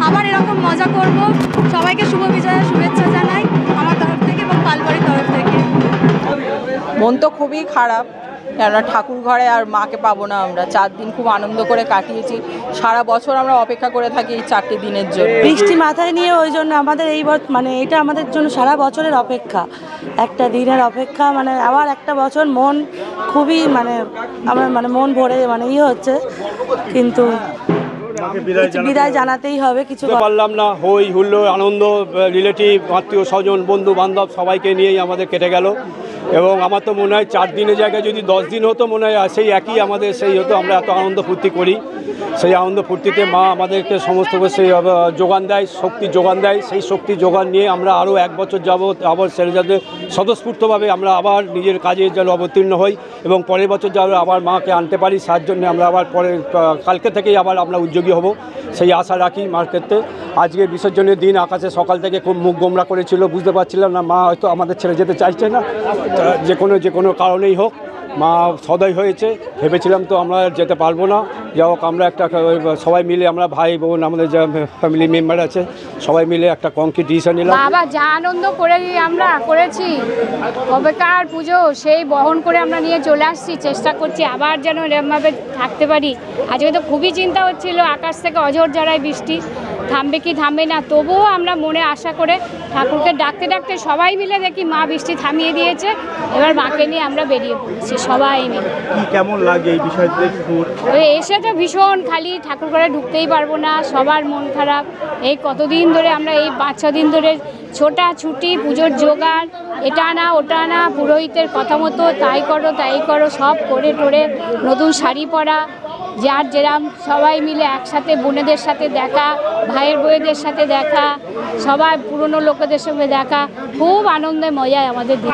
আবার এরকম মজা করব। সবাইকে শুভ বিজয়ের শুভেচ্ছা জানাই আমার তরফ থেকে এবং পালবাড়ির তরফ থেকে। মন তো খুবই খারাপ, কেননা ঠাকুর ঘরে আর মাকে পাবো না। আমরা 4 দিন খুব আনন্দ করে কাটিয়েছি, সারা বছর আমরা অপেক্ষা করে থাকি এই 4টি দিনের জন্য। বৃষ্টি মাথায় নিয়ে ওই জন্য আমাদের এই মানে এটা আমাদের জন্য সারা বছরের অপেক্ষা, একটা দিনের অপেক্ষা, মানে আবার একটা বছর মন খুবই আমার মন ভরে হচ্ছে, কিন্তু বিদায় জানাতেই হবে। কিছু পারলাম না, হই হুল্লোড় আনন্দ, রিলেটিভ আত্মীয় স্বজন বন্ধু বান্ধব সবাইকে নিয়েই আমাদের কেটে গেল। এবং আমার তো মনে হয় 4 দিনের জায়গায় যদি 10 দিন হতো মনে হয় সেই একই আমাদের সেই হতো। আমরা এত আনন্দ ফুর্তি করি, সেই আনন্দ ফুর্তিতে মা আমাদেরকে সমস্ত সেই যোগান দেয়, শক্তি যোগান দেয়। সেই শক্তি যোগান নিয়ে আমরা আরও 1 বছর যাবৎ আবার সেরে যাতে স্বতঃস্ফূর্তভাবে আমরা আবার নিজের কাজে যেন অবতীর্ণ হই এবং পরের বছর যেন আবার মাকে আনতে পারি। তার জন্য আমরা আবার কালকে থেকেই আবার আমরা উদ্যোগী হব, সেই আশা রাখি মার ক্ষেত্রে। আজকে বিসর্জনের দিন আকাশে সকাল থেকে খুব মুখ গোমরা করেছিল, বুঝতে পারছিলাম না মা হয়তো আমাদের ছেড়ে যেতে চাইছে না। যে কোনো কারণেই হোক মা সদয় হয়েছে। ভেবেছিলাম তো আমরা যেতে পারবো না, যাই হোক আমরা একটা সবাই মিলে, আমরা ভাই বোন আমাদের যা ফ্যামিলি মেম্বার আছে সবাই মিলে একটা কংক্রিট ডিসিশন নিলাম। বাবা যা আনন্দ আমরা করেছি, কবেকার পুজো সেই বহন করে আমরা নিয়ে চলে আসছি। চেষ্টা করছি আবার যেন এরমভাবে থাকতে পারি। আজকে তো খুবই চিন্তা হচ্ছিল, আকাশ থেকে অঝোর ঝরায় বৃষ্টি, থামবে কি থামবে না। তবুও আমরা মনে আশা করে ঠাকুরকে ডাকতে ডাকতে সবাই মিলে দেখি মা বৃষ্টি থামিয়ে দিয়েছে। এবার মাকে নিয়ে আমরা বেরিয়ে পড়েছি সবাই মিলে। কেমন লাগে এই বিষয়টা? এসে তো ভীষণ, খালি ঠাকুর ঘরে ঢুকতেই পারবো না, সবার মন খারাপ। এই কতদিন ধরে আমরা এই 5-6 দিন ধরে ছোটাছুটি, পুজোর জোগাড়, এটা না ওটা না, পুরোহিতের কথা মতো তাই করো সব করে টোরে, নতুন শাড়ি পরা, যার যেরাম সবাই মিলে একসাথে, বোনেদের সাথে দেখা, ভাইয়ের বউয়েদের সাথে দেখা, সবাই পুরনো লোকেদের সঙ্গে দেখা, খুব আনন্দে মজায় আমাদের দিন।